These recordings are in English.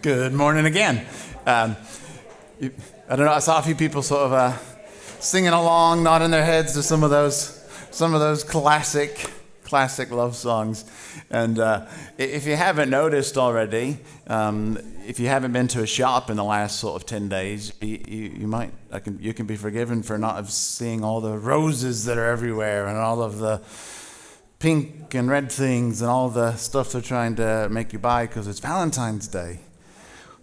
Good morning again. I don't know. I saw a few people sort of singing along, nodding their heads to some of those classic love songs. And if you haven't noticed already, if you haven't been to a shop in the last sort of 10 days, you can be forgiven for not seeing all the roses that are everywhere and all of the pink and red things and all the stuff they're trying to make you buy because it's Valentine's Day.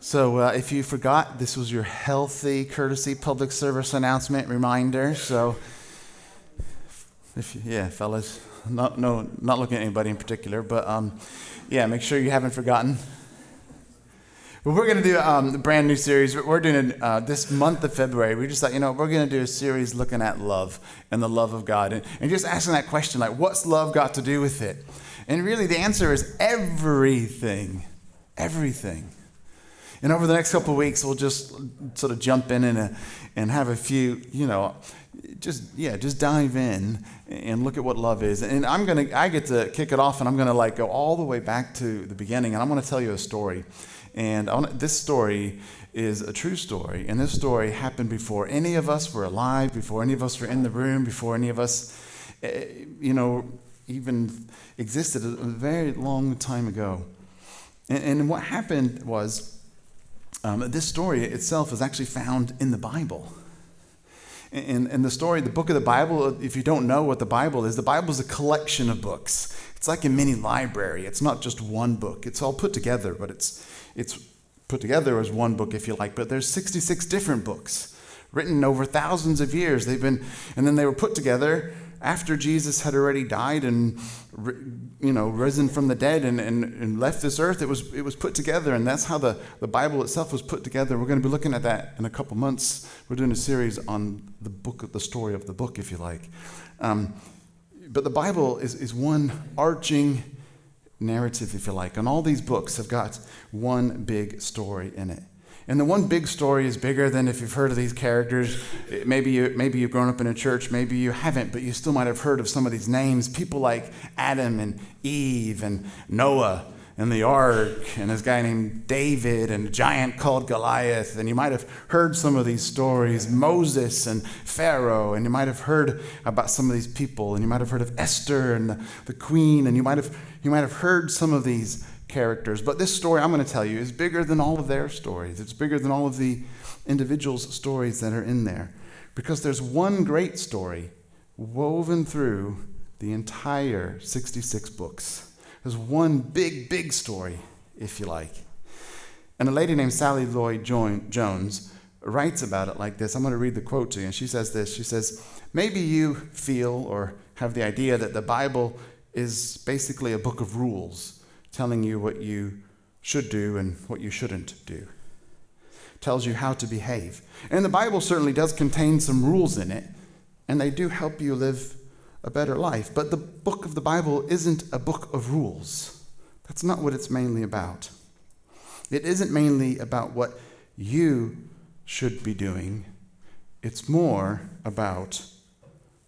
So if you forgot, this was your healthy courtesy public service announcement reminder. So, fellas, not looking at anybody in particular, but make sure you haven't forgotten. But we're going to do a brand new series. We're doing this month of February. We just thought, we're going to do a series looking at love and the love of God. And just asking that question, like, what's love got to do with it? And really the answer is everything. Everything. And over the next couple of weeks, we'll just sort of jump in and have a few, just dive in and look at what love is. And I get to kick it off, and I'm going to go all the way back to the beginning, and I'm going to tell you a story. And this story is a true story, and this story happened before any of us were alive, before any of us were in the room, before any of us, even existed a very long time ago. And what happened was, this story itself is actually found in the Bible. And the story, the book of the Bible, if you don't know what the Bible is a collection of books. It's like a mini library. It's not just one book. It's all put together, but it's put together as one book, if you like. But there's 66 different books written over thousands of years. And then they were put together after Jesus had already died and risen from the dead and left this earth. It was put together, and that's how the Bible itself was put together. We're going to be looking at that in a couple months. We're doing a series on the story of the book, if you like. But the Bible is one arching narrative, if you like, and all these books have got one big story in it. And the one big story is bigger than, if you've heard of these characters. Maybe you've grown up in a church, maybe you haven't, but you still might have heard of some of these names. People like Adam and Eve and Noah and the ark and this guy named David and a giant called Goliath. And you might have heard some of these stories, Moses and Pharaoh, and you might have heard about some of these people, and you might have heard of Esther and the queen, and you might have heard some of these characters. But this story I'm going to tell you is bigger than all of their stories. It's bigger than all of the individuals' stories that are in there, because there's one great story woven through the entire 66 books. There's one big story, if you like. And a lady named Sally Lloyd Jones writes about it like this. I'm going to read the quote to you. And she says this. She says, "Maybe you feel or have the idea that the Bible is basically a book of rules, telling you what you should do and what you shouldn't do. Tells you how to behave. And the Bible certainly does contain some rules in it, and they do help you live a better life. But the book of the Bible isn't a book of rules. That's not what it's mainly about. It isn't mainly about what you should be doing. It's more about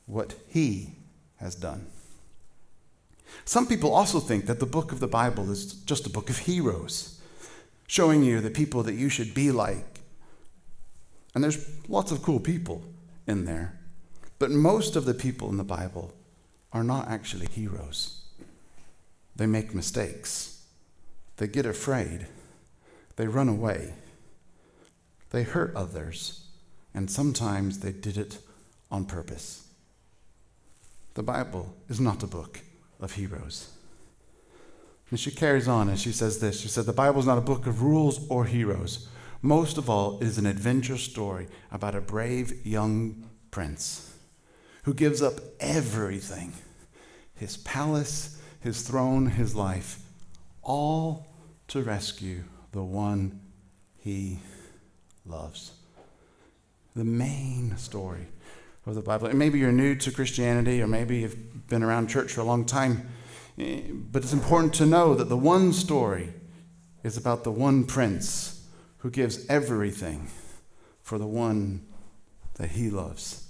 what He has done." Some people also think that the book of the Bible is just a book of heroes, showing you the people that you should be like. And there's lots of cool people in there. But most of the people in the Bible are not actually heroes. They make mistakes. They get afraid. They run away. They hurt others. And sometimes they did it on purpose. The Bible is not a book of heroes. And she carries on and she says this. She said, "The Bible is not a book of rules or heroes. Most of all, it is an adventure story about a brave young prince who gives up everything, his palace, his throne, his life, all to rescue the one he loves." The main story of the Bible. And maybe you're new to Christianity, or maybe you've been around church for a long time, but it's important to know that the one story is about the one prince who gives everything for the one that he loves.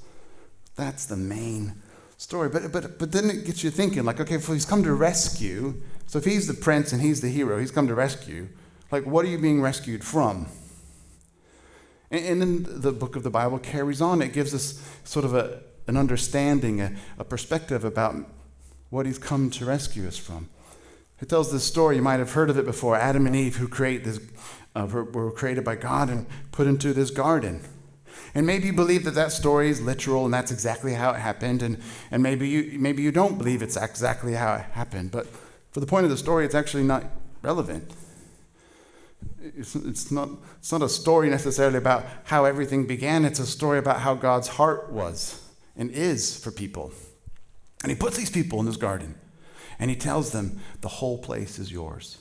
That's the main story. But then it gets you thinking, like, okay, if he's come to rescue, so if he's the prince and he's the hero, he's come to rescue, Like, what are you being rescued from? And then the book of the Bible carries on. It gives us sort of an understanding, a perspective about what he's come to rescue us from. It tells this story. You might have heard of it before. Adam and Eve, who were created by God and put into this garden. And maybe you believe that story is literal and that's exactly how it happened. And maybe you don't believe it's exactly how it happened. But for the point of the story, it's actually not relevant. It's not a story necessarily about how everything began. It's a story about how God's heart was and is for people. And he puts these people in this garden. And he tells them, the whole place is yours.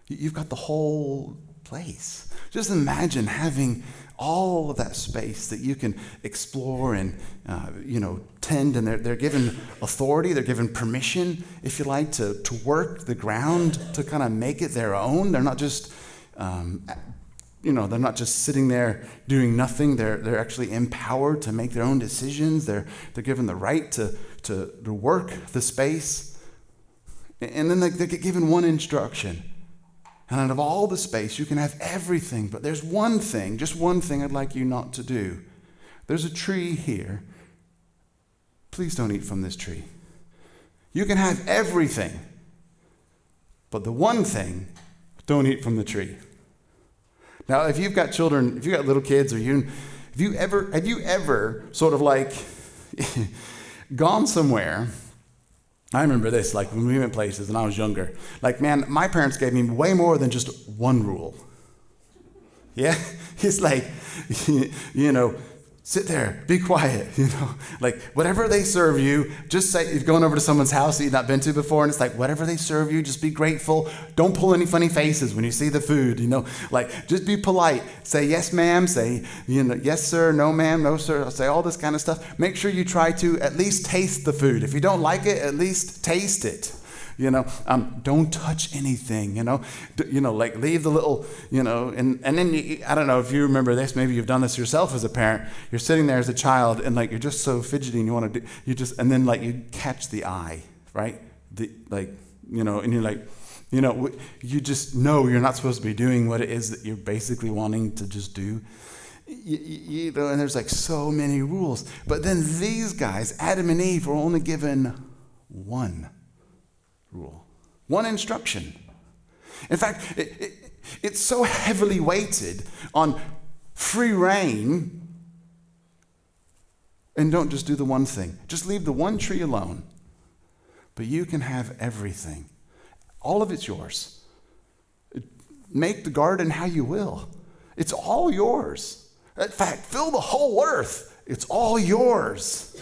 You've got the whole place. Just imagine having all of that space that you can explore and, tend. And they're given authority. They're given permission, if you like, to work the ground, to kind of make it their own. They're not just, they're not just sitting there doing nothing. They're actually empowered to make their own decisions. They're given the right to work the space. And then they get given one instruction. And out of all the space, you can have everything. But there's one thing, just one thing I'd like you not to do. There's a tree here. Please don't eat from this tree. You can have everything. But the one thing, don't eat from the tree. Now, if you've got children, if you've got little kids, have you ever sort of like gone somewhere? I remember this, like when we went places and I was younger. Like, man, my parents gave me way more than just one rule. Yeah? It's like, sit there, be quiet, Like, whatever they serve you, just say, if you're going over to someone's house that you've not been to before, and it's like, whatever they serve you, just be grateful. Don't pull any funny faces when you see the food, Like, just be polite. Say, yes, ma'am. Say, yes, sir, no, ma'am, no, sir. Say all this kind of stuff. Make sure you try to at least taste the food. If you don't like it, at least taste it. Don't touch anything, like leave the little, and then I don't know if you remember this, maybe you've done this yourself as a parent. You're sitting there as a child and like, you're just so fidgety and you want to and then like you catch the eye, right? And you're like, you just know you're not supposed to be doing what it is that you're basically wanting to just do. And there's like so many rules. But then these guys, Adam and Eve, were only given one rule, one instruction. In fact, it's so heavily weighted on free reign, and don't just do the one thing. Just leave the one tree alone. But you can have everything. All of it's yours. Make the garden how you will. It's all yours. In fact, fill the whole earth. It's all yours.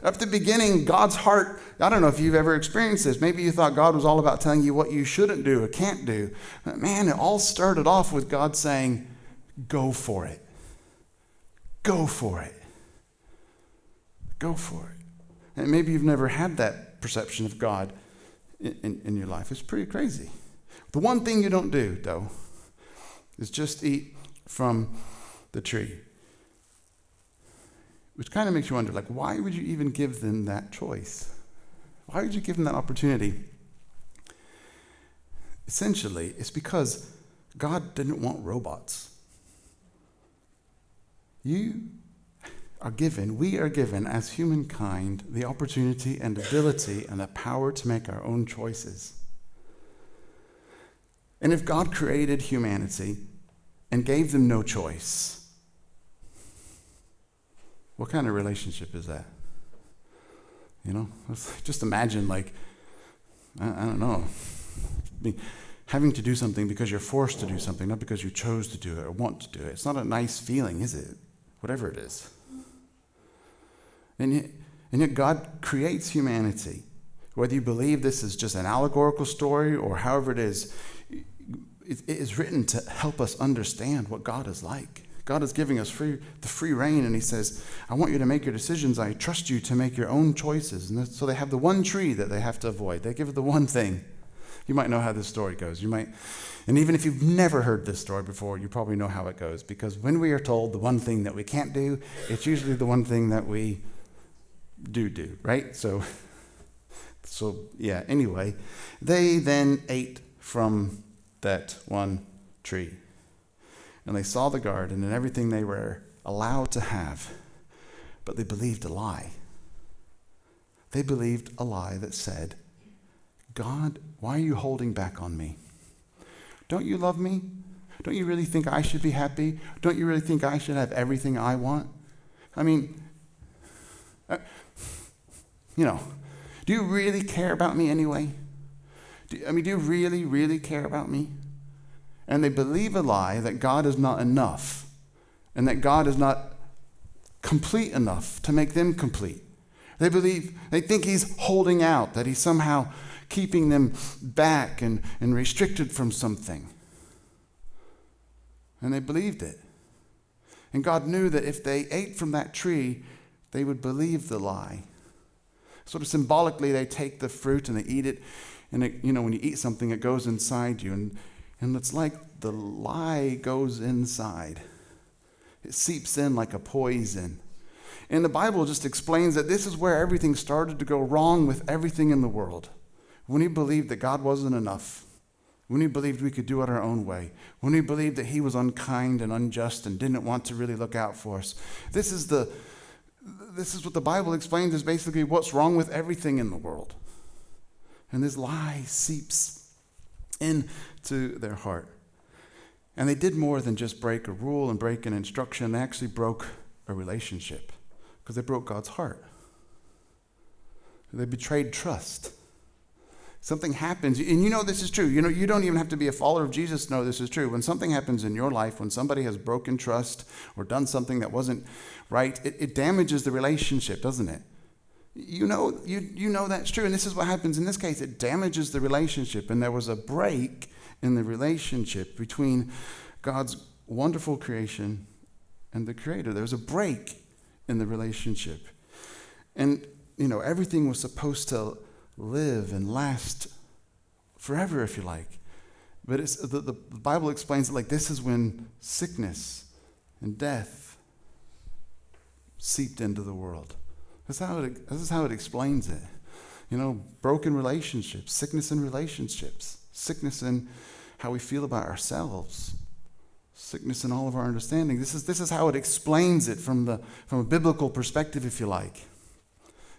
At the beginning, God's heart, I don't know if you've ever experienced this. Maybe you thought God was all about telling you what you shouldn't do or can't do. But man, it all started off with God saying, go for it. Go for it. Go for it. And maybe you've never had that perception of God in your life. It's pretty crazy. The one thing you don't do, though, is just eat from the tree. Which kind of makes you wonder, like, why would you even give them that choice? Why would you give them that opportunity? Essentially, it's because God didn't want robots. We are given as humankind the opportunity and ability and the power to make our own choices. And if God created humanity and gave them no choice, what kind of relationship is that? Just imagine, like, I don't know, having to do something because you're forced to do something, not because you chose to do it or want to do it. It's not a nice feeling, is it? Whatever it is. And yet God creates humanity. Whether you believe this is just an allegorical story or however it is written to help us understand what God is like. God is giving us the free reign, and he says, I want you to make your decisions. I trust you to make your own choices. And so they have the one tree that they have to avoid. They give it the one thing. You might know how this story goes. And even if you've never heard this story before, you probably know how it goes. Because when we are told the one thing that we can't do, it's usually the one thing that we do, right? So yeah, anyway, they then ate from that one tree. And they saw the garden and everything they were allowed to have, but they believed a lie. They believed a lie that said, God, why are you holding back on me? Don't you love me? Don't you really think I should be happy? Don't you really think I should have everything I want? I mean, do you really care about me anyway? Do you really, really care about me? And they believe a lie that God is not enough and that God is not complete enough to make them complete. They think he's holding out, that he's somehow keeping them back and restricted from something. And they believed it. And God knew that if they ate from that tree, they would believe the lie. Sort of symbolically, they take the fruit and they eat it. And when you eat something, it goes inside you. And it's like the lie goes inside. It seeps in like a poison. And the Bible just explains that this is where everything started to go wrong with everything in the world. When we believed that God wasn't enough. When we believed we could do it our own way. When we believed that he was unkind and unjust and didn't want to really look out for us. This is what the Bible explains is basically what's wrong with everything in the world. And this lie seeps into their heart. And they did more than just break a rule and break an instruction. They actually broke a relationship because they broke God's heart. They betrayed trust. Something happens, and this is true. You don't even have to be a follower of Jesus to know this is true. When something happens in your life, when somebody has broken trust or done something that wasn't right, it damages the relationship, doesn't it? You know that's true, and this is what happens in this case. It damages the relationship, and there was a break in the relationship between God's wonderful creation and the Creator. There was a break in the relationship. And, everything was supposed to live and last forever, if you like. But the Bible explains it like this is when sickness and death seeped into the world. This is how it explains it. Broken relationships, sickness in relationships, sickness in how we feel about ourselves, sickness in all of our understanding. This is how it explains it from a biblical perspective, if you like.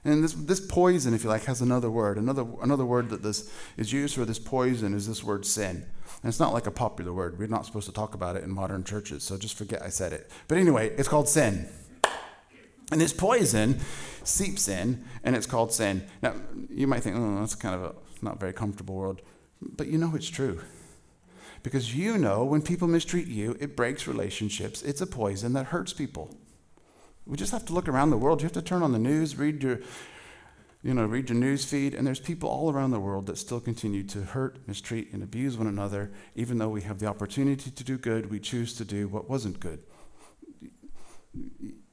And this poison, if you like, has another word. Another word that this is used for this poison is this word sin. And it's not like a popular word. We're not supposed to talk about it in modern churches, so just forget I said it. But anyway, it's called sin. And this poison seeps in, and it's called sin. Now, you might think, that's kind of a not very comfortable word. But it's true. Because when people mistreat you, it breaks relationships. It's a poison that hurts people. We just have to look around the world. You have to turn on the news, read your news feed, and there's people all around the world that still continue to hurt, mistreat, and abuse one another. Even though we have the opportunity to do good, we choose to do what wasn't good.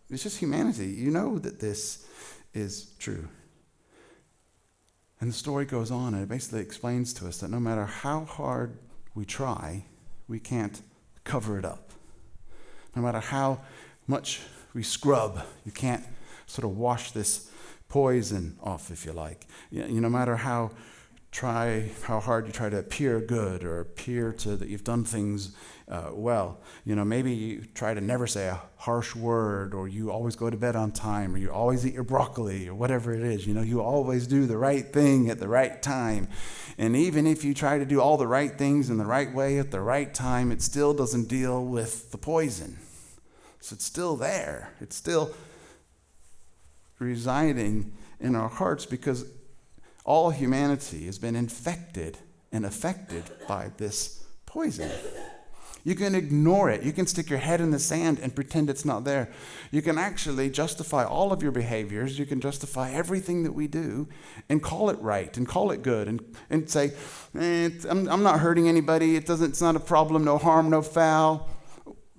It's just humanity. You know that this is true. And the story goes on, and it basically explains to us that no matter how hard we try, we can't cover it up. No matter how much we scrub, you can't sort of wash this poison off, if you like. No matter how hard you try to appear good or appear that you've done things well. Maybe you try to never say a harsh word, or you always go to bed on time, or you always eat your broccoli, or whatever it is. You always do the right thing at the right time. And even if you try to do all the right things in the right way at the right time, it still doesn't deal with the poison. So it's still there. It's still residing in our hearts because all humanity has been infected and affected by this poison. You can ignore it. You can stick your head in the sand and pretend it's not there. You can actually justify all of your behaviors. You can justify everything that we do and call it right and call it good and say, I'm not hurting anybody. It's not a problem, no harm, no foul.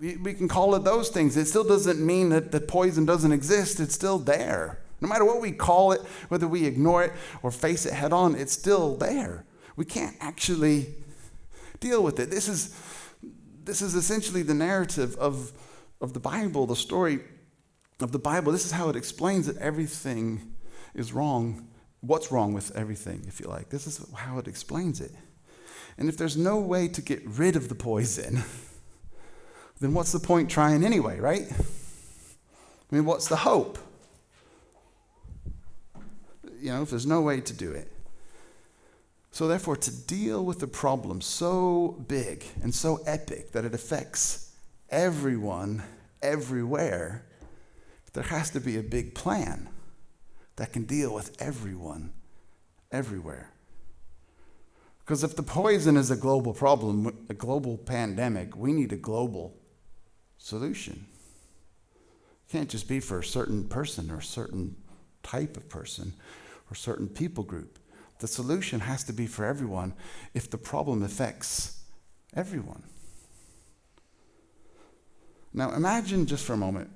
We can call it those things. It still doesn't mean that the poison doesn't exist. It's still there. No matter what we call it, whether we ignore it or face it head on, it's still there. We can't actually deal with it. This is essentially the narrative of the Bible, the story of the Bible. This is how it explains that everything is wrong. What's wrong with everything, if you like. This is how it explains it. And if there's no way to get rid of the poison, then what's the point trying anyway, right? I mean, what's the hope? If there's no way to do it. So therefore, to deal with a problem so big and so epic that it affects everyone, everywhere, there has to be a big plan that can deal with everyone, everywhere. Because if the poison is a global problem, a global pandemic, we need a global solution. It can't just be for a certain person or a certain type of person or certain people group. The solution has to be for everyone if the problem affects everyone. Now imagine just for a moment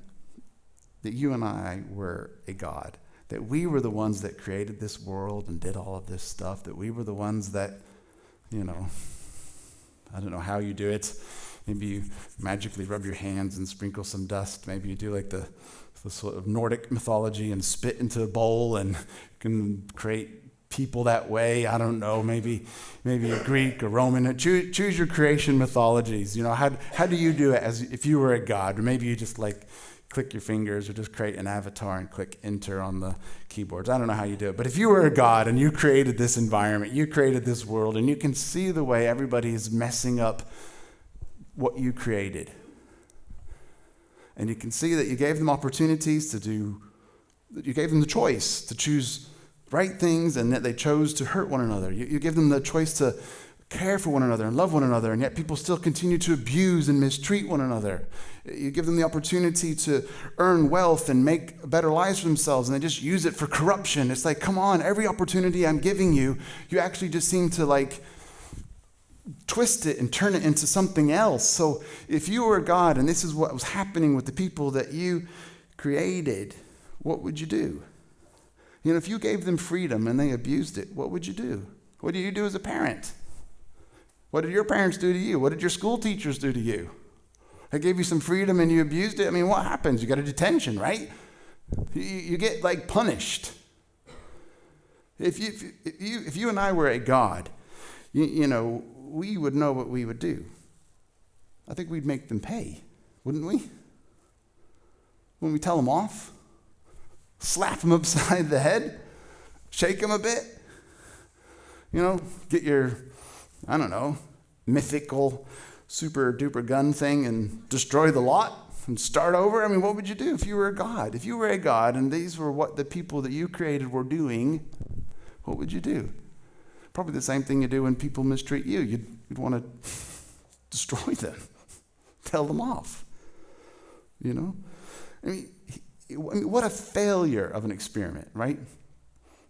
that you and I were a God, that we were the ones that created this world and did all of this stuff, that we were the ones that, I don't know how you do it. Maybe you magically rub your hands and sprinkle some dust. Maybe you do like the sort of Nordic mythology and spit into a bowl and can create people that way. I don't know, maybe a Greek, a Roman. Choose your creation mythologies. How do you do it as if you were a god? Or maybe you just like click your fingers or just create an avatar and click enter on the keyboards. I don't know how you do it. But if you were a god and you created this environment, you created this world, and you can see the way everybody is messing up what you created. And you can see that you gave them opportunities you gave them the choice to choose right things, and that they chose to hurt one another. You give them the choice to care for one another and love one another, and yet people still continue to abuse and mistreat one another. You give them the opportunity to earn wealth and make better lives for themselves, and they just use it for corruption. It's like, come on, every opportunity I'm giving you, you actually just seem to twist it and turn it into something else. So if you were God and this is what was happening with the people that you created, what would you do? If you gave them freedom and they abused it, what would you do? What do you do as a parent? What did your parents do to you? What did your school teachers do to you? They gave you some freedom and you abused it. I mean, what happens? You got a detention, right? You get punished. If you and I were a God, we would know what we would do. I think we'd make them pay, wouldn't we? When we tell them off, slap them upside the head, shake them a bit, get your, mythical super duper gun thing and destroy the lot and start over. I mean, what would you do if you were a God? If you were a God and these were what the people that you created were doing, what would you do? Probably the same thing you do when people mistreat you. You'd want to destroy them, tell them off. I mean, what a failure of an experiment, right?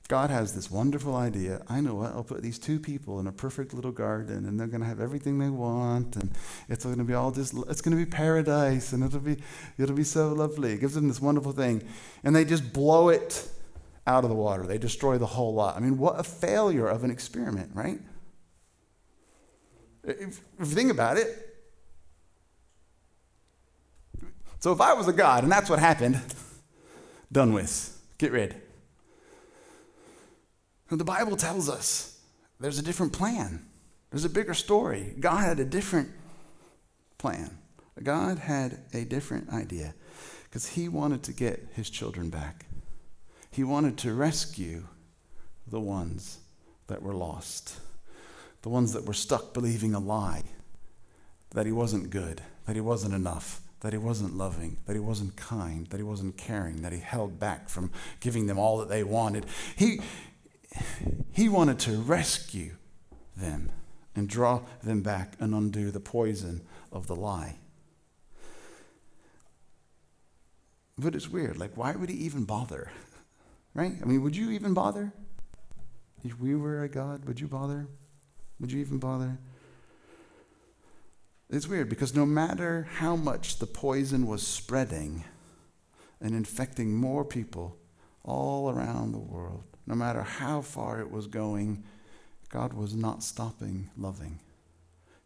God has this wonderful idea. I know what, I'll put these two people in a perfect little garden, and they're going to have everything they want, and it's going to be it's going to be paradise, and it'll be so lovely. It gives them this wonderful thing, and they just blow it out of the water. They destroy the whole lot. I mean, what a failure of an experiment, right? If you think about it. So if I was a God, and that's what happened, done with, get rid. And the Bible tells us there's a different plan. There's a bigger story. God had a different plan. God had a different idea because he wanted to get his children back. He wanted to rescue the ones that were lost, the ones that were stuck believing a lie, that he wasn't good, that he wasn't enough, that he wasn't loving, that he wasn't kind, that he wasn't caring, that he held back from giving them all that they wanted. He wanted to rescue them and draw them back and undo the poison of the lie. But it's weird. Why would he even bother? Right? I mean, would you even bother? If we were a God, would you bother? Would you even bother? It's weird because no matter how much the poison was spreading and infecting more people all around the world, no matter how far it was going, God was not stopping loving.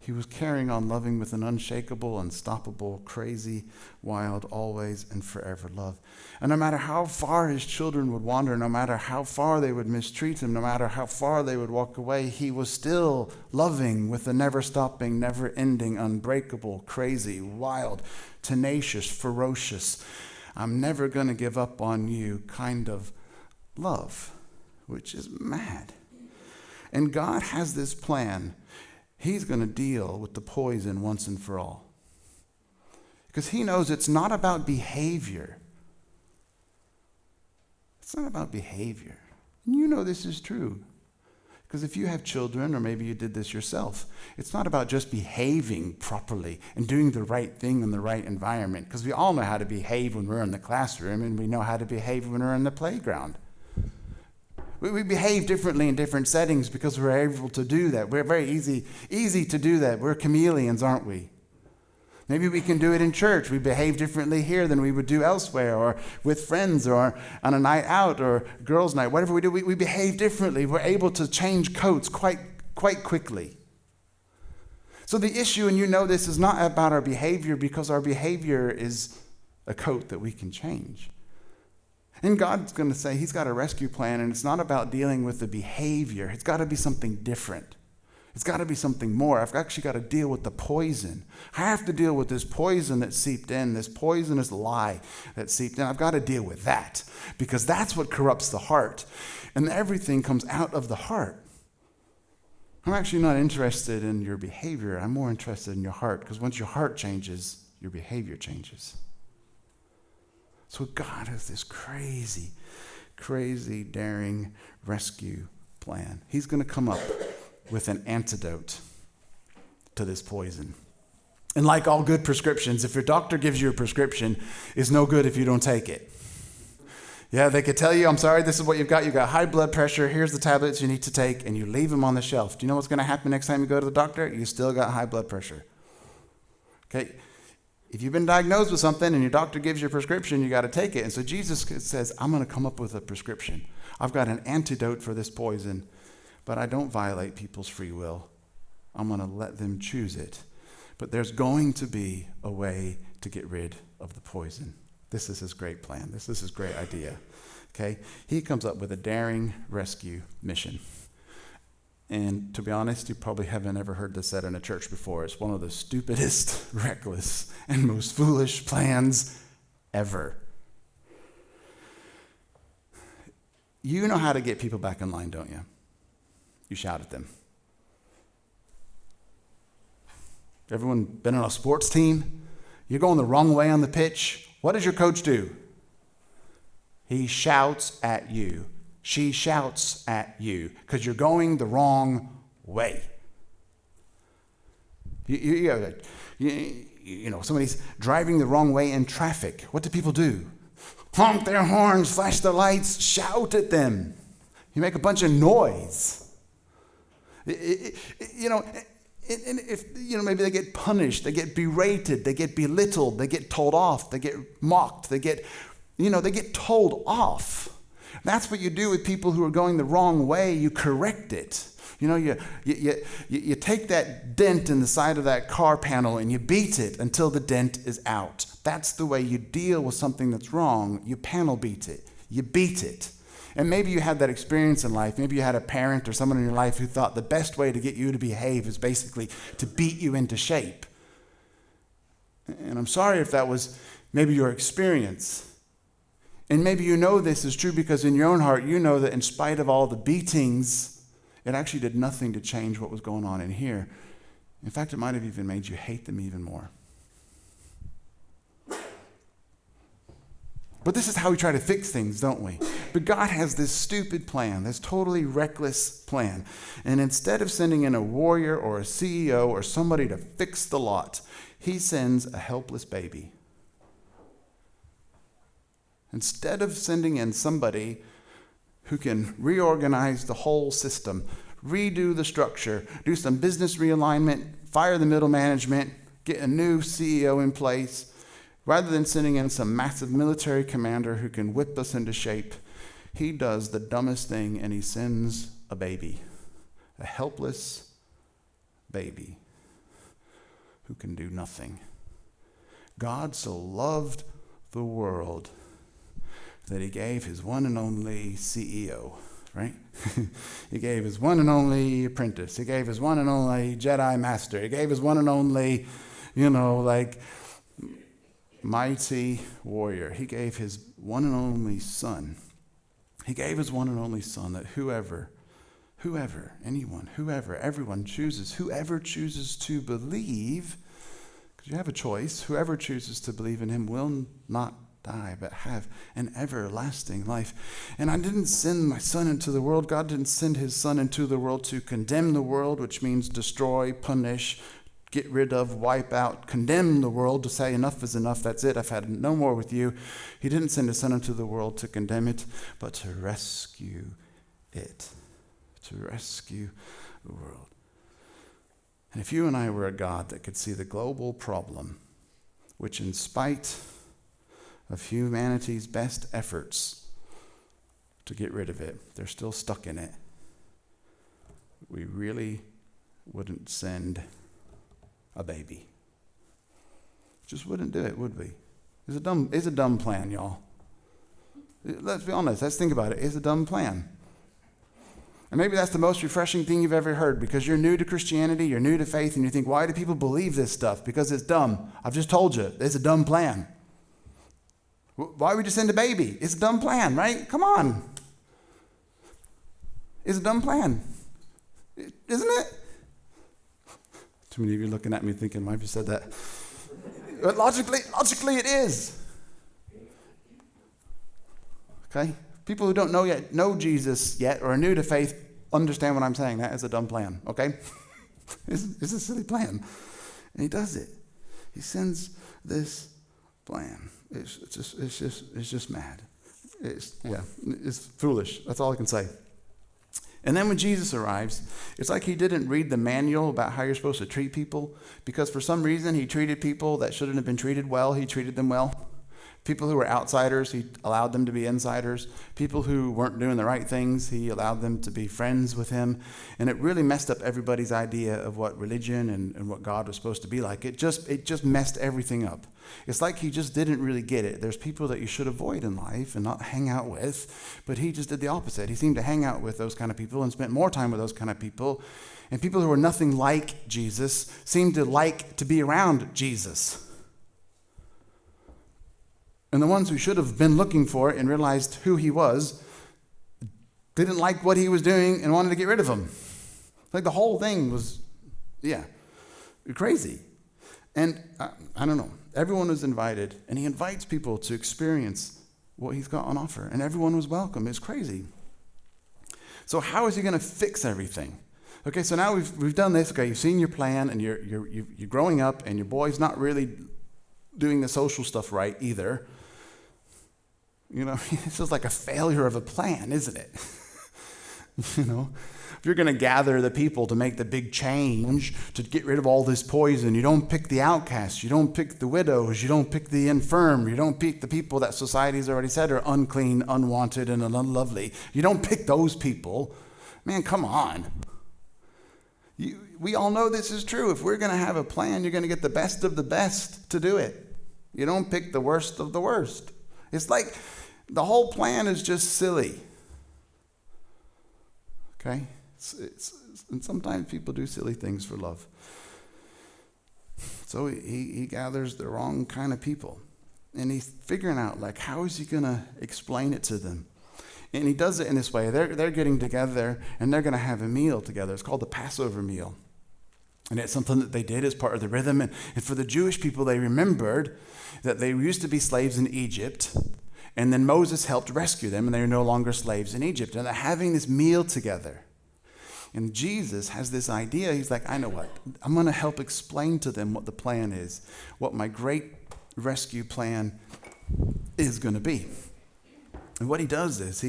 He was carrying on loving with an unshakable, unstoppable, crazy, wild, always and forever love. And no matter how far his children would wander, no matter how far they would mistreat him, no matter how far they would walk away, he was still loving with a never-stopping, never-ending, unbreakable, crazy, wild, tenacious, ferocious, I'm never going to give up on you kind of love, which is mad. And God has this plan. He's going to deal with the poison once and for all. Because he knows it's not about behavior. It's not about behavior. And you know this is true. Because if you have children, or maybe you did this yourself, it's not about just behaving properly and doing the right thing in the right environment. Because we all know how to behave when we're in the classroom, and we know how to behave when we're in the playground. We behave differently in different settings because we're able to do that. We're very easy to do that. We're chameleons, aren't we? Maybe we can do it in church. We behave differently here than we would do elsewhere, or with friends, or on a night out, or girls' night. Whatever we do, we behave differently. We're able to change coats quite quickly. So the issue, and you know this, is not about our behavior, because our behavior is a coat that we can change. And God's going to say he's got a rescue plan, and it's not about dealing with the behavior. It's got to be something different. It's got to be something more. I've actually got to deal with the poison. I have to deal with this poison that seeped in, this poisonous lie that seeped in. I've got to deal with that, because that's what corrupts the heart. And everything comes out of the heart. I'm actually not interested in your behavior. I'm more interested in your heart, because once your heart changes, your behavior changes. So God has this crazy, crazy, daring rescue plan. He's going to come up with an antidote to this poison. And like all good prescriptions, if your doctor gives you a prescription, it's no good if you don't take it. Yeah, they could tell you, I'm sorry, this is what you've got. You've got high blood pressure. Here's the tablets you need to take, and you leave them on the shelf. Do you know what's going to happen next time you go to the doctor? You still got high blood pressure. Okay. If you've been diagnosed with something and your doctor gives you a prescription, you got to take it. And so Jesus says, I'm going to come up with a prescription. I've got an antidote for this poison, but I don't violate people's free will. I'm going to let them choose it. But there's going to be a way to get rid of the poison. This is his great plan. This is his great idea. Okay? He comes up with a daring rescue mission. And to be honest, you probably haven't ever heard this said in a church before. It's one of the stupidest, reckless, and most foolish plans ever. You know how to get people back in line, don't you? You shout at them. Everyone been on a sports team? You're going the wrong way on the pitch. What does your coach do? He shouts at you. She shouts at you because you're going the wrong way. You know, somebody's driving the wrong way in traffic. What do people do? Honk their horns, flash their lights, shout at them. You make a bunch of noise. Maybe they get punished, they get berated, they get belittled, they get told off, they get mocked, they get told off. That's what you do with people who are going the wrong way. You correct it. You take that dent in the side of that car panel and you beat it until the dent is out. That's the way you deal with something that's wrong. You panel beat it. You beat it. And maybe you had that experience in life. Maybe you had a parent or someone in your life who thought the best way to get you to behave is basically to beat you into shape. And I'm sorry if that was maybe your experience. And maybe you know this is true because in your own heart, you know that in spite of all the beatings, it actually did nothing to change what was going on in here. In fact, it might have even made you hate them even more. But this is how we try to fix things, don't we? But God has this stupid plan, this totally reckless plan. And instead of sending in a warrior or a CEO or somebody to fix the lot, he sends a helpless baby. Instead of sending in somebody who can reorganize the whole system, redo the structure, do some business realignment, fire the middle management, get a new CEO in place, rather than sending in some massive military commander who can whip us into shape, he does the dumbest thing and he sends a baby, a helpless baby. who can do nothing. God so loved the world that he gave his one and only CEO, right? He gave his one and only apprentice. He gave his one and only Jedi master. He gave his one and only, mighty warrior. He gave his one and only son. He gave his one and only son that whoever, everyone chooses, whoever chooses to believe, because you have a choice, whoever chooses to believe in him will not die, but have an everlasting life. And I didn't send my son into the world. God didn't send his son into the world to condemn the world, which means destroy, punish, get rid of, wipe out, condemn the world, to say enough is enough, that's it, I've had no more with you. He didn't send his son into the world to condemn it, but to rescue it, to rescue the world. And if you and I were a God that could see the global problem, which in spite of humanity's best efforts to get rid of it, they're still stuck in it, we really wouldn't send a baby. Just wouldn't do it, would we? It's a dumb plan, y'all. Let's be honest. Let's think about it. It's a dumb plan. And maybe that's the most refreshing thing you've ever heard, because you're new to Christianity, you're new to faith, and you think, why do people believe this stuff? Because it's dumb. I've just told you, it's a dumb plan. Why would you send a baby? It's a dumb plan, right? Come on. It's a dumb plan. Isn't it? Too many of you looking at me thinking, why have you said that? But logically it is. Okay? People who don't know Jesus yet or are new to faith understand what I'm saying. That is a dumb plan, okay? It's a silly plan. And he does it. He sends this plan. It's just mad. It's foolish. That's all I can say. And then when Jesus arrives, it's like he didn't read the manual about how you're supposed to treat people, because for some reason he treated people that shouldn't have been treated well, he treated them well. People who were outsiders, he allowed them to be insiders. People who weren't doing the right things, he allowed them to be friends with him. And it really messed up everybody's idea of what religion and what God was supposed to be like. It just messed everything up. It's like he just didn't really get it. There's people that you should avoid in life and not hang out with, but he just did the opposite. He seemed to hang out with those kind of people and spent more time with those kind of people. And people who were nothing like Jesus seemed to like to be around Jesus. And the ones who should have been looking for it and realized who he was didn't like what he was doing and wanted to get rid of him. Like the whole thing was, crazy. And I don't know. Everyone was invited, and he invites people to experience what he's got on offer. And everyone was welcome. It's crazy. So how is he going to fix everything? Okay, so now we've done this. Okay, you've seen your plan, and you're growing up, and your boy's not really doing the social stuff right either. This is like a failure of a plan, isn't it? If you're going to gather the people to make the big change, to get rid of all this poison, you don't pick the outcasts, you don't pick the widows, you don't pick the infirm, you don't pick the people that society's already said are unclean, unwanted, and unlovely. You don't pick those people. Man, come on. We all know this is true. If we're going to have a plan, you're going to get the best of the best to do it. You don't pick the worst of the worst. It's like the whole plan is just silly. Okay? And sometimes people do silly things for love. So he gathers the wrong kind of people. And he's figuring out, how is he going to explain it to them? And he does it in this way. They're getting together, and they're going to have a meal together. It's called the Passover meal. And it's something that they did as part of the rhythm. And for the Jewish people, they remembered that they used to be slaves in Egypt. And then Moses helped rescue them, and they are no longer slaves in Egypt. And they're having this meal together. And Jesus has this idea. He's like, I know what. I'm going to help explain to them what the plan is, what my great rescue plan is going to be. And what he does is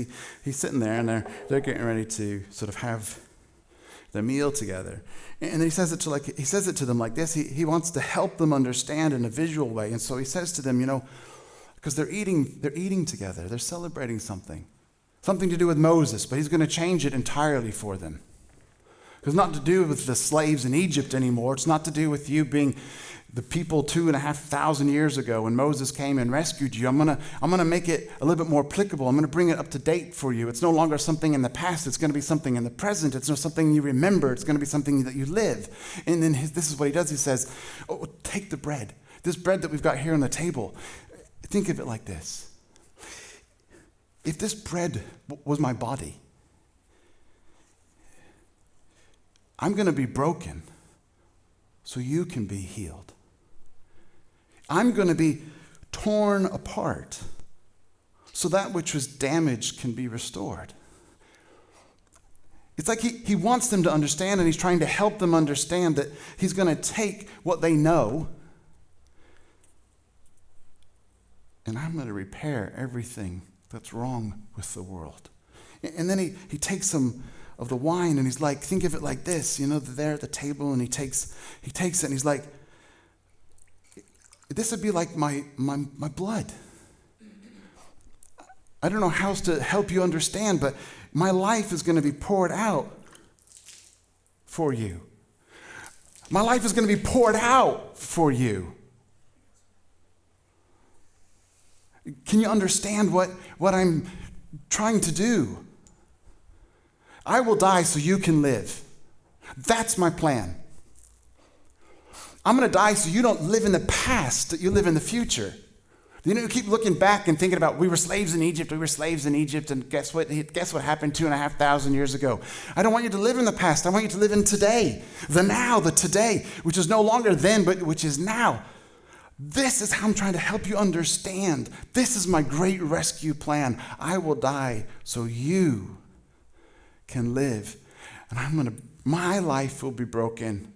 he's sitting there, and they're getting ready to sort of have the meal together. And he says it to them like this. He wants to help them understand in a visual way. And so he says to them, because they're eating together. They're celebrating something to do with Moses, but he's going to change it entirely for them. It's not to do with the slaves in Egypt anymore. It's not to do with you being the people 2,500 years ago when Moses came and rescued you. I'm gonna make it a little bit more applicable. I'm gonna bring it up to date for you. It's no longer something in the past. It's gonna be something in the present. It's not something you remember. It's gonna be something that you live. And then this is what he does. He says, oh, take the bread. This bread that we've got here on the table. Think of it like this. If this bread was my body, I'm gonna be broken so you can be healed. I'm going to be torn apart so that which was damaged can be restored. It's like he wants them to understand, and he's trying to help them understand that he's going to take what they know and I'm going to repair everything that's wrong with the world. And then he takes some of the wine and he's like, think of it like this, they're there at the table, and he takes it and he's like, this would be like my blood. I don't know how else to help you understand, but my life is going to be poured out for you. My life is going to be poured out for you. Can you understand what I'm trying to do? I will die so you can live. That's my plan. I'm going to die so you don't live in the past, that you live in the future. You keep looking back and thinking about, we were slaves in Egypt, and guess what happened 2,500 years ago? I don't want you to live in the past. I want you to live in today, the now, the today, which is no longer then, but which is now. This is how I'm trying to help you understand. This is my great rescue plan. I will die so you can live. And my life will be broken.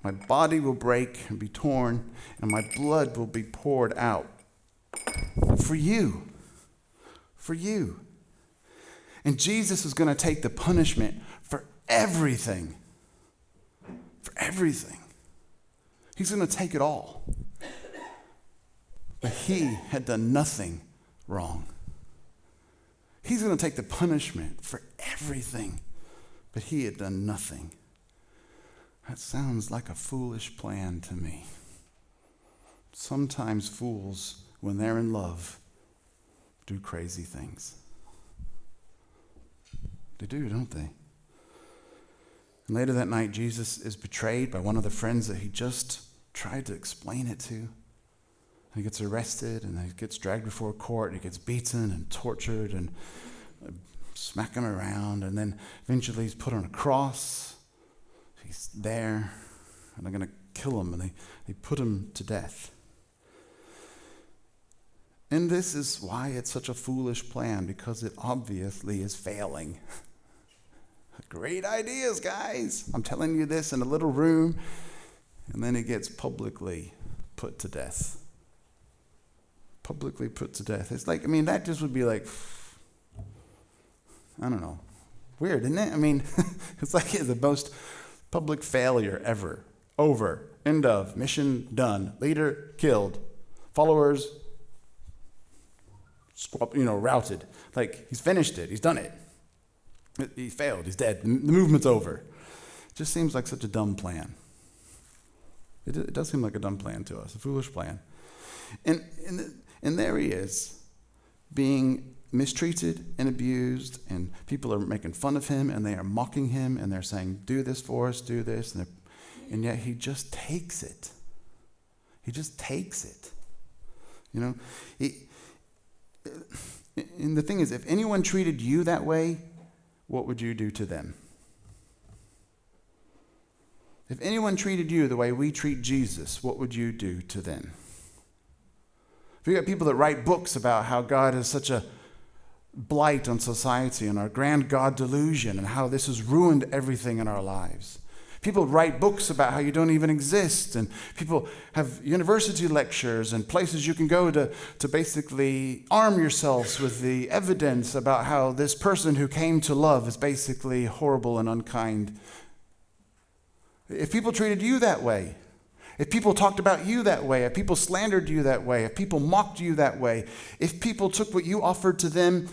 My body will break and be torn, and my blood will be poured out for you. For you. And Jesus is going to take the punishment for everything. For everything. He's going to take it all. But he had done nothing wrong. He's going to take the punishment for everything, but he had done nothing. That sounds like a foolish plan to me. Sometimes fools, when they're in love, do crazy things. They do, don't they? And later that night, Jesus is betrayed by one of the friends that he just tried to explain it to. And he gets arrested, and he gets dragged before court, and he gets beaten and tortured and smack him around, and then eventually he's put on a cross. He's there, and they're going to kill him, and they put him to death. And this is why it's such a foolish plan, because it obviously is failing. Great ideas, guys. I'm telling you this in a little room, and then he gets publicly put to death. Publicly put to death. It's like, that just would be like, I don't know, weird, isn't it? It's like the most public failure ever. Over. End of. Mission done. Leader killed. Followers, routed. Like, he's finished it. He's done it. He failed. He's dead. The movement's over. It just seems like such a dumb plan. It does seem like a dumb plan to us, a foolish plan. And there he is, being mistreated and abused, and people are making fun of him, and they are mocking him, and they're saying, do this for us, do this, and yet he just takes it. He just takes it. And the thing is, if anyone treated you that way, what would you do to them? If anyone treated you the way we treat Jesus, what would you do to them? If you got people that write books about how God is such a blight on society and our grand God delusion and how this has ruined everything in our lives. People write books about how you don't even exist, and people have university lectures and places you can go to basically arm yourselves with the evidence about how this person who came to love is basically horrible and unkind. If people treated you that way, if people talked about you that way, if people slandered you that way, if people mocked you that way, if people took what you offered to them,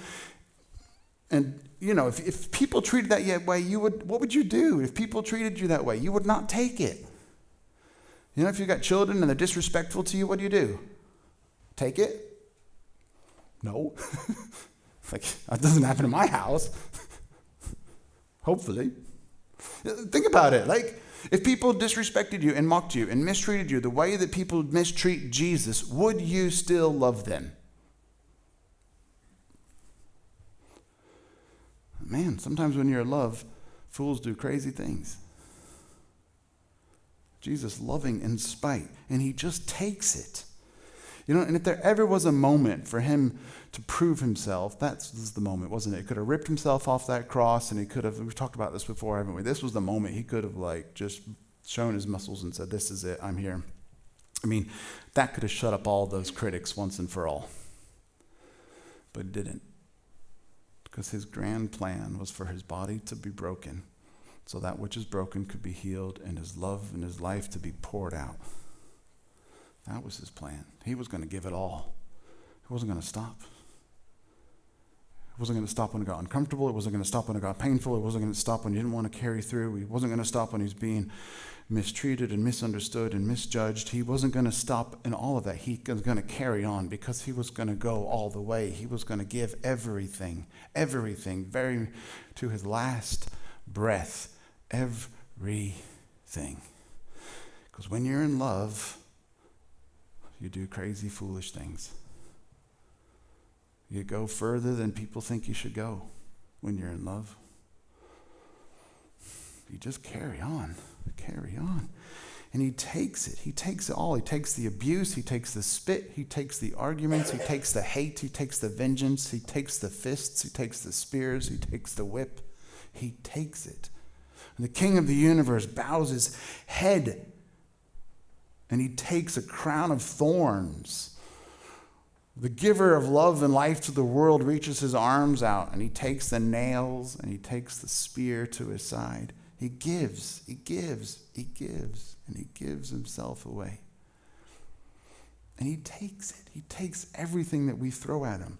and if people treated that way, what would you do? If people treated you that way, you would not take it. You know, if you've got children and they're disrespectful to you, what do? Take it? No. Like, that doesn't happen in my house. Hopefully. Think about it. Like, if people disrespected you and mocked you and mistreated you the way that people mistreat Jesus, would you still love them? Man, sometimes when you're in love, fools do crazy things. Jesus loving in spite, and he just takes it. You know, and if there ever was a moment for him to prove himself, this is the moment, wasn't it? He could have ripped himself off that cross, and we've talked about this before, haven't we? This was the moment he could have just shown his muscles and said, this is it, I'm here. I mean, that could have shut up all those critics once and for all. But it didn't. Because his grand plan was for his body to be broken, so that which is broken could be healed, and his love and his life to be poured out. That was his plan. He was going to give it all. He wasn't going to stop. It wasn't going to stop when it got uncomfortable. It wasn't going to stop when it got painful. It wasn't going to stop when you didn't want to carry through. He wasn't going to stop when he was being mistreated and misunderstood and misjudged. He wasn't going to stop in all of that. He was going to carry on because he was going to go all the way. He was going to give everything, very to his last breath, everything. Because when you're in love, you do crazy, foolish things. You go further than people think you should go when you're in love. You just carry on. And he takes it. He takes it all. He takes the abuse. He takes the spit. He takes the arguments. He takes the hate. He takes the vengeance. He takes the fists. He takes the spears. He takes the whip. He takes it. And the King of the universe bows his head, and he takes a crown of thorns. The giver of love and life to the world reaches his arms out, and he takes the nails, and he takes the spear to his side. He gives, and he gives himself away. And he takes it. He takes everything that we throw at him.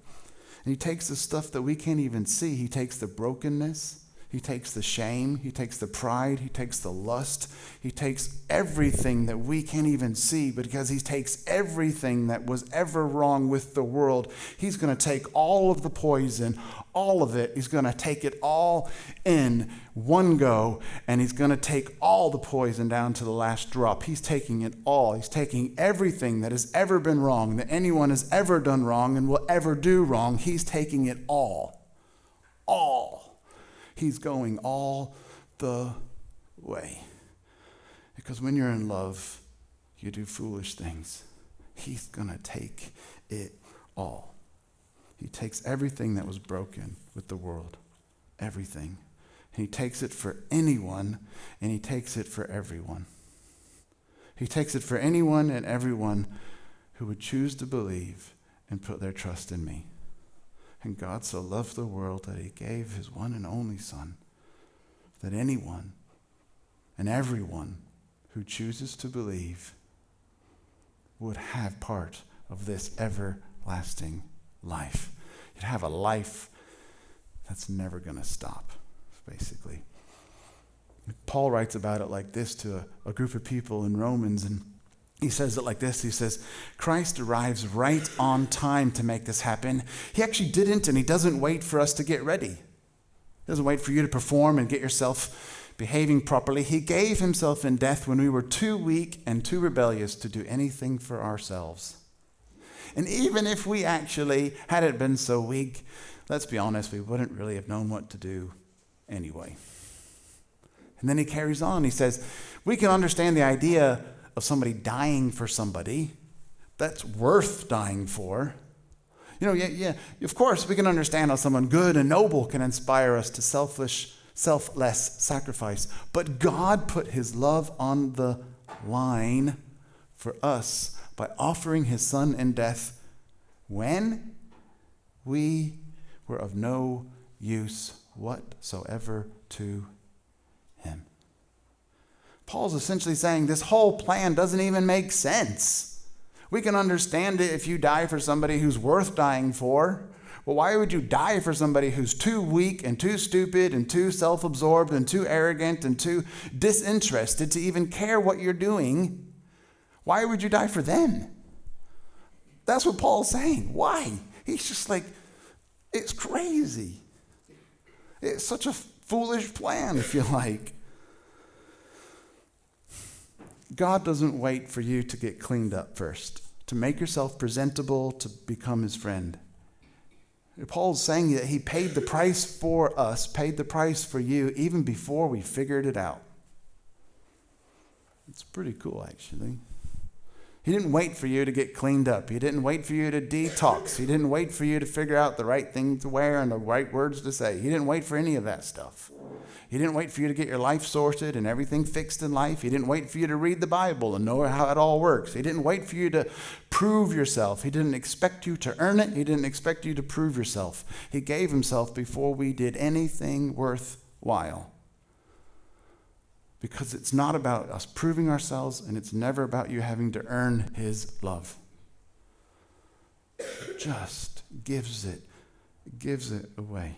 And he takes the stuff that we can't even see. He takes the brokenness. He takes the shame. He takes the pride. He takes the lust. He takes everything that we can't even see, but because he takes everything that was ever wrong with the world, he's going to take all of the poison, all of it. He's going to take it all in one go, and he's going to take all the poison down to the last drop. He's taking it all. He's taking everything that has ever been wrong, that anyone has ever done wrong and will ever do wrong. He's taking it all. All. He's going all the way. Because when you're in love, you do foolish things. He's going to take it all. He takes everything that was broken with the world, everything. And he takes it for anyone, and he takes it for everyone. He takes it for anyone and everyone who would choose to believe and put their trust in me. And God so loved the world that he gave his one and only Son, that anyone and everyone who chooses to believe would have part of this everlasting life. You'd have a life that's never going to stop, basically. Paul writes about it like this to a group of people in Romans, and he says it like this. He says, Christ arrives right on time to make this happen. He actually didn't, and he doesn't wait for us to get ready. He doesn't wait for you to perform and get yourself behaving properly. He gave himself in death when we were too weak and too rebellious to do anything for ourselves. And even if we actually hadn't been so weak, let's be honest, we wouldn't really have known what to do anyway. And then he carries on. He says, we can understand the idea of somebody dying for somebody that's worth dying for. You know, yeah, of course, we can understand how someone good and noble can inspire us to selfless sacrifice. But God put his love on the line for us by offering his Son in death when we were of no use whatsoever to him. Paul's essentially saying this whole plan doesn't even make sense. We can understand it if you die for somebody who's worth dying for. But why would you die for somebody who's too weak and too stupid and too self-absorbed and too arrogant and too disinterested to even care what you're doing? Why would you die for them? That's what Paul's saying. Why? He's just like, it's crazy. It's such a foolish plan, if you like. God doesn't wait for you to get cleaned up first, to make yourself presentable, to become his friend. Paul's saying that he paid the price for us, paid the price for you, even before we figured it out. It's pretty cool, actually. He didn't wait for you to get cleaned up. He didn't wait for you to detox. He didn't wait for you to figure out the right thing to wear and the right words to say. He didn't wait for any of that stuff. He didn't wait for you to get your life sorted and everything fixed in life. He didn't wait for you to read the Bible and know how it all works. He didn't wait for you to prove yourself. He didn't expect you to earn it. He didn't expect you to prove yourself. He gave himself before we did anything worthwhile. Because it's not about us proving ourselves, and it's never about you having to earn his love. It just gives it away.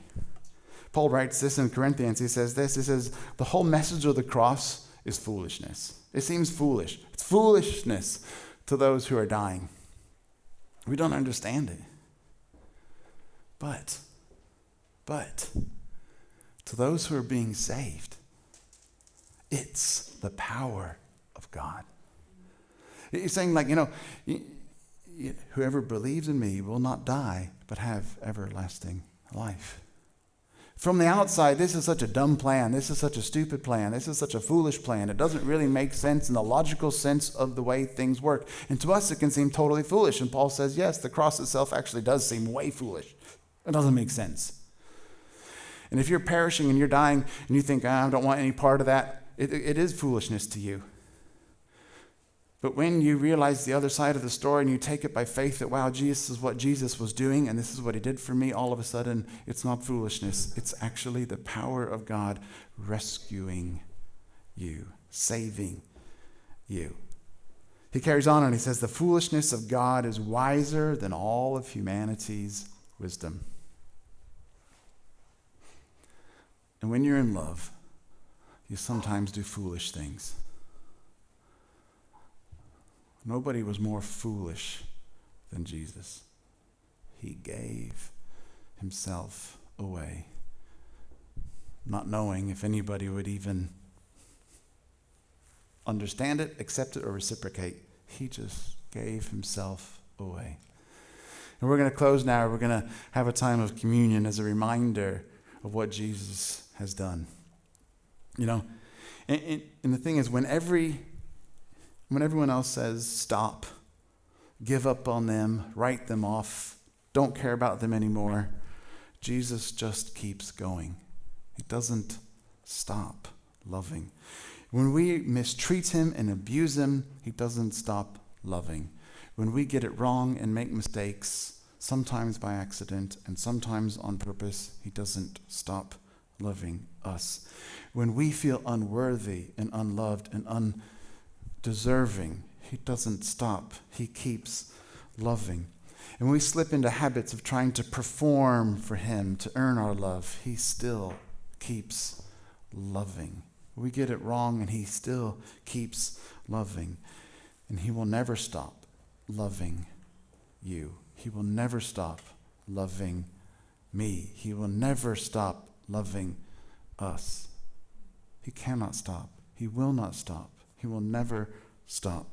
Paul writes this in Corinthians. He says this. He says, the whole message of the cross is foolishness. It seems foolish. It's foolishness to those who are dying. We don't understand it. But to those who are being saved, it's the power of God. He's saying, like, whoever believes in me will not die, but have everlasting life. From the outside, this is such a dumb plan. This is such a stupid plan. This is such a foolish plan. It doesn't really make sense in the logical sense of the way things work. And to us, it can seem totally foolish. And Paul says, yes, the cross itself actually does seem way foolish. It doesn't make sense. And if you're perishing and you're dying and you think, I don't want any part of that, it is foolishness to you. But when you realize the other side of the story and you take it by faith that, wow, this is what Jesus was doing and this is what he did for me, all of a sudden, it's not foolishness. It's actually the power of God rescuing you, saving you. He carries on and he says, the foolishness of God is wiser than all of humanity's wisdom. And when you're in love, you sometimes do foolish things. Nobody was more foolish than Jesus. He gave himself away, not knowing if anybody would even understand it, accept it, or reciprocate. He just gave himself away. And we're going to close now. We're going to have a time of communion as a reminder of what Jesus has done. And the thing is, when everyone else says stop, give up on them, write them off, don't care about them anymore, Jesus just keeps going. He doesn't stop loving. When we mistreat him and abuse him, he doesn't stop loving. When we get it wrong and make mistakes, sometimes by accident and sometimes on purpose, he doesn't stop loving us. When we feel unworthy and unloved and undeserving, he doesn't stop. He keeps loving. And when we slip into habits of trying to perform for him to earn our love, he still keeps loving. We get it wrong and he still keeps loving. And he will never stop loving you. He will never stop loving me. He will never stop loving us. He cannot stop. He will not stop. He will never stop.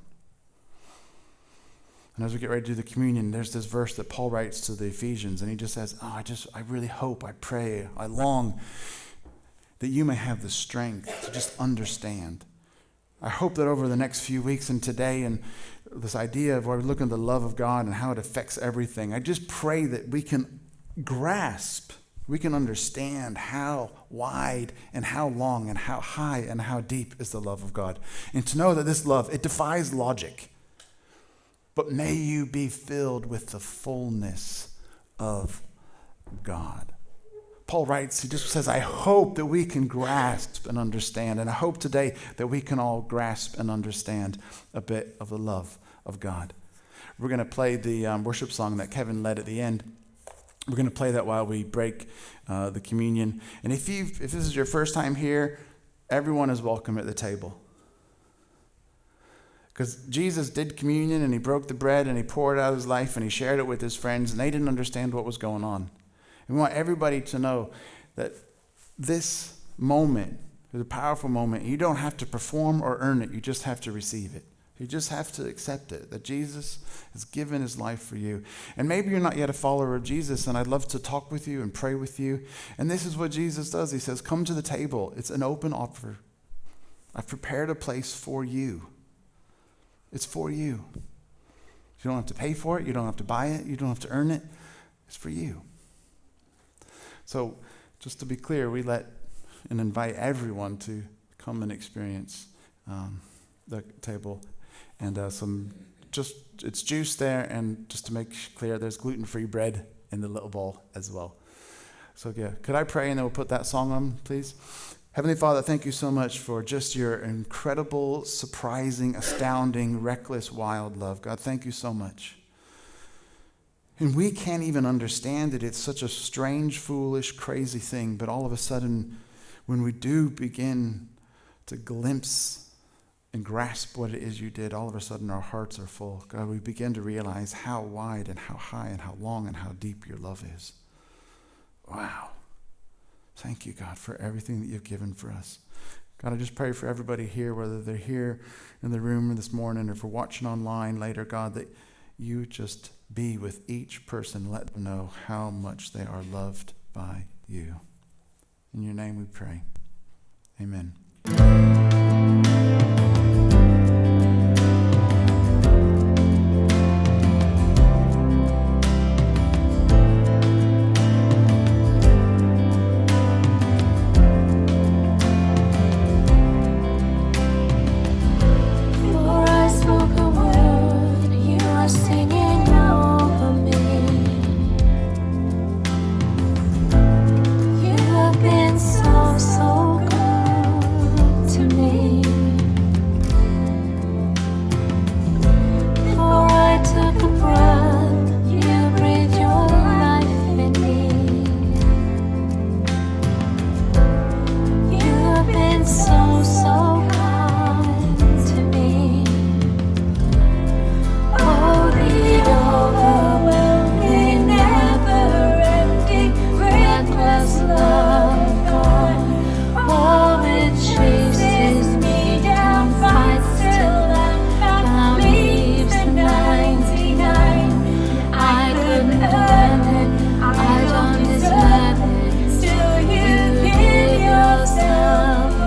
And as we get ready to do the communion, there's this verse that Paul writes to the Ephesians, and he just says, I really hope, I pray, I long that you may have the strength to just understand. I hope that over the next few weeks and today and this idea of where we look at the love of God and how it affects everything, I just pray that we can grasp, we can understand how wide and how long and how high and how deep is the love of God. And to know that this love, it defies logic. But may you be filled with the fullness of God. Paul writes, he just says, I hope that we can grasp and understand. And I hope today that we can all grasp and understand a bit of the love of God. We're going to play the worship song that Kevin led at the end. We're going to play that while we break the communion. And if this is your first time here, everyone is welcome at the table. Because Jesus did communion and he broke the bread and he poured out his life and he shared it with his friends, and they didn't understand what was going on. And we want everybody to know that this moment is a powerful moment. You don't have to perform or earn it. You just have to receive it. You just have to accept it, that Jesus has given his life for you. And maybe you're not yet a follower of Jesus, and I'd love to talk with you and pray with you. And this is what Jesus does. He says, come to the table. It's an open offer. I've prepared a place for you. It's for you. You don't have to pay for it. You don't have to buy it. You don't have to earn it. It's for you. So just to be clear, we let and invite everyone to come and experience the table. And it's juice there. And just to make clear, there's gluten-free bread in the little bowl as well. So yeah, could I pray and then we'll put that song on, please? Heavenly Father, thank you so much for just your incredible, surprising, astounding, reckless, wild love. God, thank you so much. And we can't even understand it. It's such a strange, foolish, crazy thing. But all of a sudden, when we do begin to glimpse and grasp what it is you did, all of a sudden our hearts are full. God, we begin to realize how wide and how high and how long and how deep your love is. Wow. Thank you, God, for everything that you've given for us. God, I just pray for everybody here, whether they're here in the room this morning or for watching online later, God, that you just be with each person. Let them know how much they are loved by you. In your name we pray. Amen.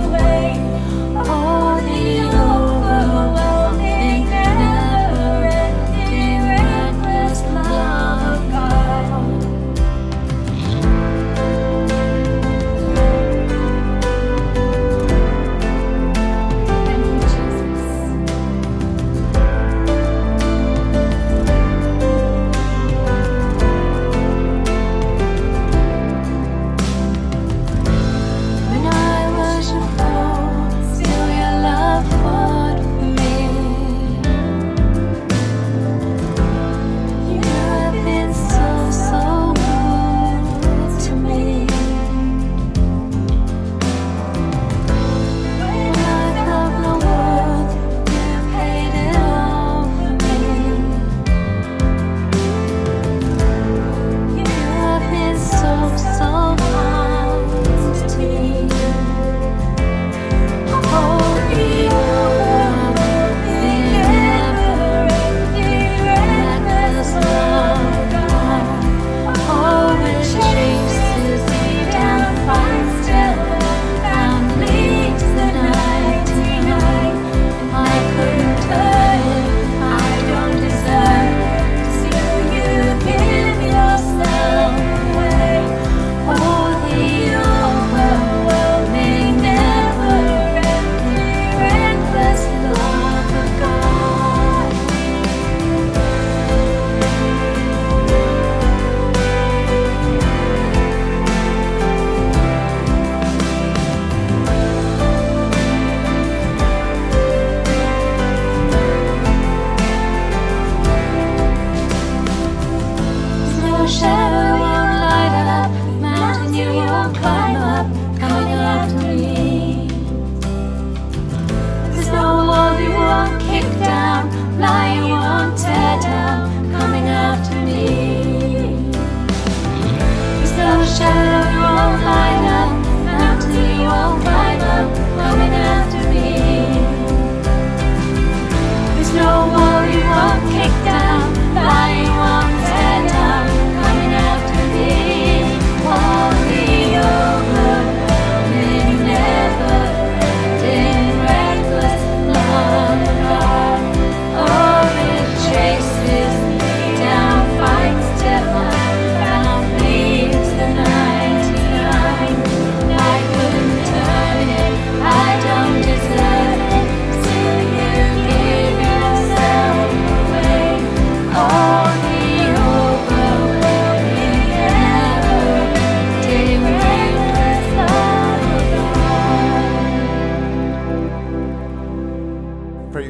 Away.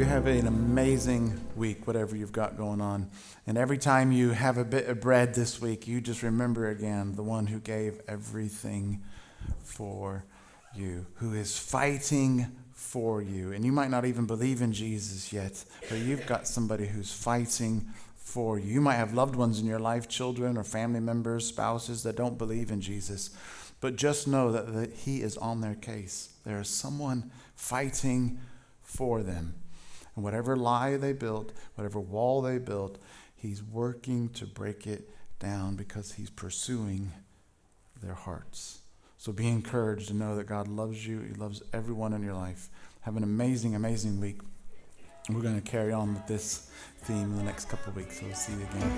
you have an amazing week, whatever you've got going on. And every time you have a bit of bread this week, you just remember again the one who gave everything for you, who is fighting for you. And you might not even believe in Jesus yet, but you've got somebody who's fighting for you. You might have loved ones in your life, children or family members, spouses that don't believe in Jesus. But just know that he is on their case. There is someone fighting for them. And whatever lie they built, whatever wall they built, he's working to break it down because he's pursuing their hearts. So be encouraged to know that God loves you. He loves everyone in your life. Have an amazing, amazing week. We're going to carry on with this theme in the next couple of weeks. So we'll see you again.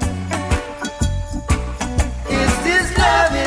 Is this love?